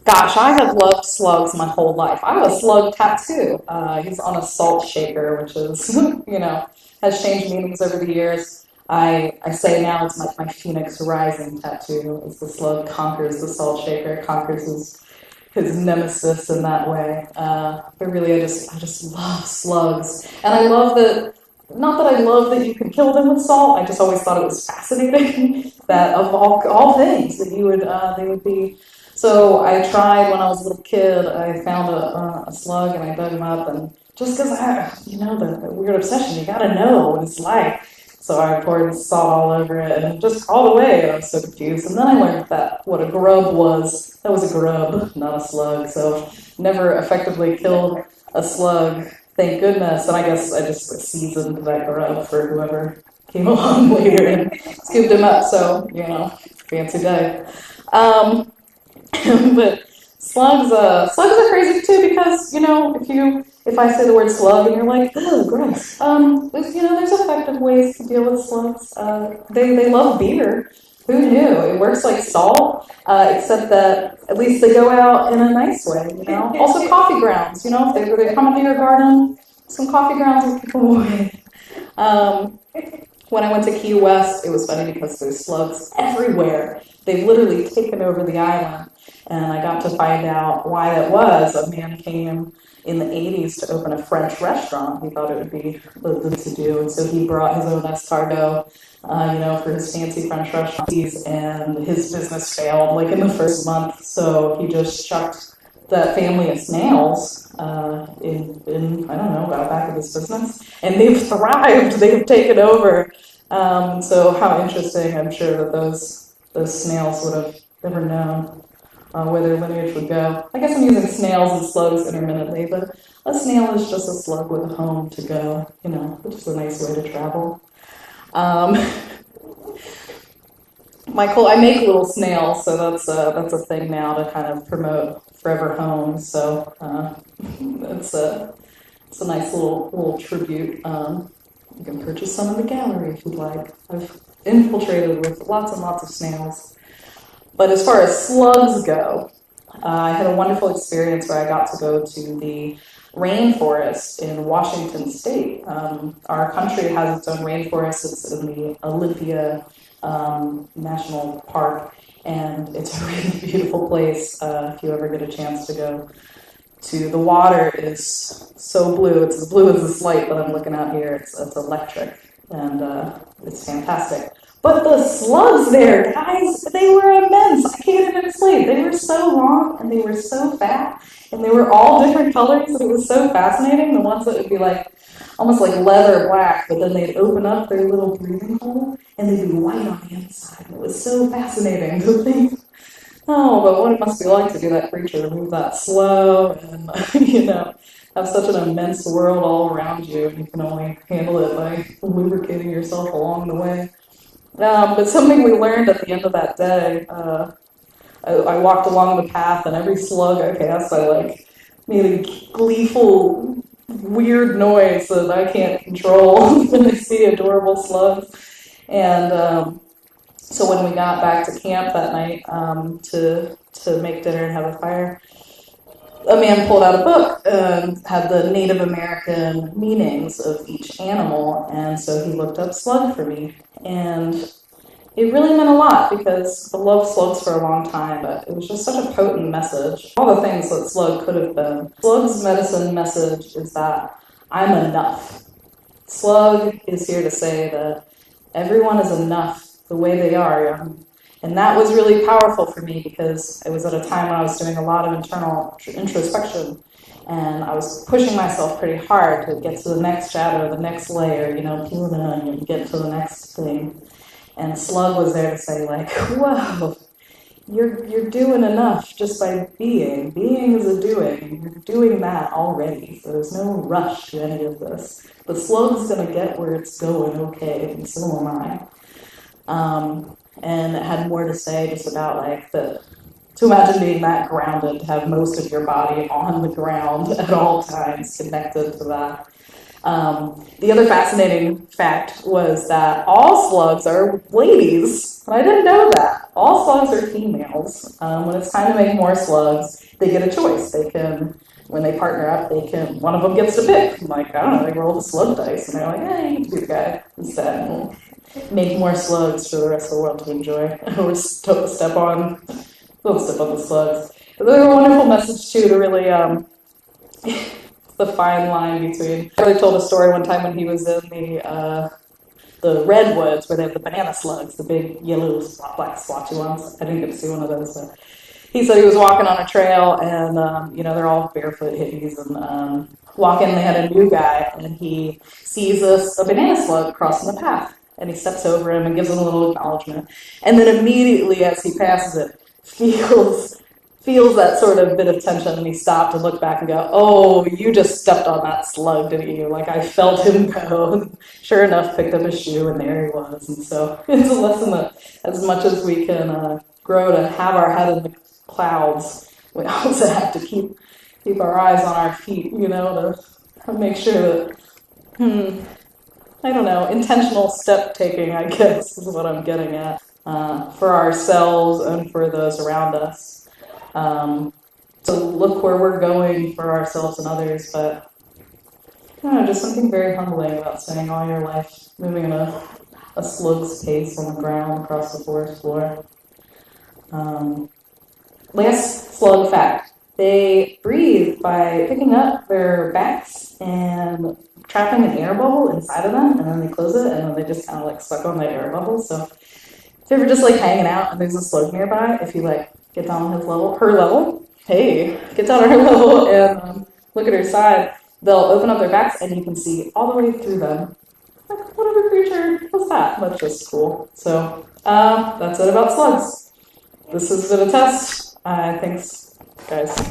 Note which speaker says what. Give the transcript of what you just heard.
Speaker 1: Gosh, I have loved slugs my whole life. I have a slug tattoo. He's on a salt shaker, which is, has changed meanings over the years. I say now it's like my Phoenix Rising tattoo. As the slug conquers the salt shaker, conquers his nemesis in that way. But really, I just love slugs, and I love that. Not that I love that you can kill them with salt. I just always thought it was fascinating that of all things that they would be. So I tried when I was a little kid. I found a slug and I dug him up, and just because the weird obsession, you got to know what it's like. So I poured salt all over it and just crawled away, and I was so confused. And then I learned that what a grub was. That was a grub, not a slug. So never effectively killed a slug, thank goodness. And I guess I just seasoned that grub for whoever came along later and scooped him up. So, fancy day. Um, but slugs are crazy too because if I say the word slug and you're like, oh, gross. There's effective ways to deal with slugs. They love beer. Who knew? It works like salt, except that at least they go out in a nice way. Also coffee grounds. If they come into your garden, some coffee grounds will keep them away. Um, when I went to Key West, it was funny because there's slugs everywhere. They've literally taken over the island. And I got to find out why that was. A man came in the 80s to open a French restaurant. He thought it would be the thing to do. And so he brought his own escargot, for his fancy French restaurants. And his business failed like in the first month. So he just chucked that family of snails in I don't know, out back of his business. And they've thrived. They've taken over. So how interesting. I'm sure that those snails would have never known where their lineage would go. I guess I'm using snails and slugs intermittently, but a snail is just a slug with a home to go, which is a nice way to travel. Um, I make little snails, so that's a thing now to kind of promote forever homes. So it's a nice little tribute. You can purchase some in the gallery if you'd like. I've infiltrated with lots and lots of snails. But as far as slugs go, I had a wonderful experience where I got to go to the rainforest in Washington State. Our country has its own rainforest. It's in the Olympia National Park, and it's a really beautiful place if you ever get a chance to go. The water is so blue. It's as blue as this light that I'm looking at here. It's electric, and it's fantastic. But the slugs there, guys, they were immense. I can't even explain. They were so long and they were so fat and they were all different colors and it was so fascinating. The ones that would be like almost like leather black, but then they'd open up their little breathing hole and they'd be white on the inside. It was so fascinating to think, oh, but what it must be like to be that creature, to move that slow and, have such an immense world all around you. You can only handle it by lubricating yourself along the way. But something we learned at the end of that day, I walked along the path and every slug I passed, I made a gleeful, weird noise that I can't control when I see adorable slugs. And so when we got back to camp that night to make dinner and have a fire, a man pulled out a book and had the Native American meanings of each animal, and so he looked up slug for me. And it really meant a lot because I loved slugs for a long time, but it was just such a potent message. All the things that slug could have been. Slug's medicine message is that I'm enough. Slug is here to say that everyone is enough the way they are. And that was really powerful for me because it was at a time when I was doing a lot of internal introspection and I was pushing myself pretty hard to get to the next shadow, the next layer, peel the onion, get to the next thing. And Slug was there to say whoa, you're doing enough just by being. Being is a doing. You're doing that already. So there's no rush to any of this. The Slug's gonna get where it's going okay, and so am I. And it had more to say just about to imagine being that grounded, to have most of your body on the ground at all times connected to that. The other fascinating fact was that all slugs are ladies. And I didn't know that. All slugs are females. When it's time to make more slugs, they get a choice. They can, when they partner up, one of them gets to pick. I'm like, I don't know, they roll the slug dice. And they're like, hey, you can be the guy instead. And we'll make more slugs for the rest of the world to enjoy. Or step on the slugs. But they're a wonderful message, too, to really the fine line between. Charlie told a story one time when he was in the redwoods where they have the banana slugs, the big yellow, black, splotchy ones. I didn't get to see one of those, but he said he was walking on a trail, and they're all barefoot hippies, and walking. They had a new guy, and he sees a banana slug crossing the path, and he steps over him and gives him a little acknowledgement, and then immediately as he passes it, feels that sort of bit of tension, and he stopped and looked back and go, oh, you just stepped on that slug, didn't you? Like, I felt him go, and sure enough, picked up his shoe, and there he was. And so it's a lesson that as much as we can grow to have our head in the clouds, we also have to keep our eyes on our feet, to make sure that, I don't know, intentional step taking, I guess, is what I'm getting at, for ourselves and for those around us. To look where we're going for ourselves and others, but just something very humbling about spending all your life moving at a slug's pace on the ground across the forest floor. Last slug fact: they breathe by picking up their backs and trapping an air bubble inside of them, and then they close it, and then they just kind of like suck on that air bubble. So if you're ever just like hanging out and there's a slug nearby, if you like get down on her level, get down on her level and look at her side, they'll open up their backs and you can see all the way through them. Like, whatever creature was that? That's just cool. So that's it about slugs. This has been a test. Thanks, guys.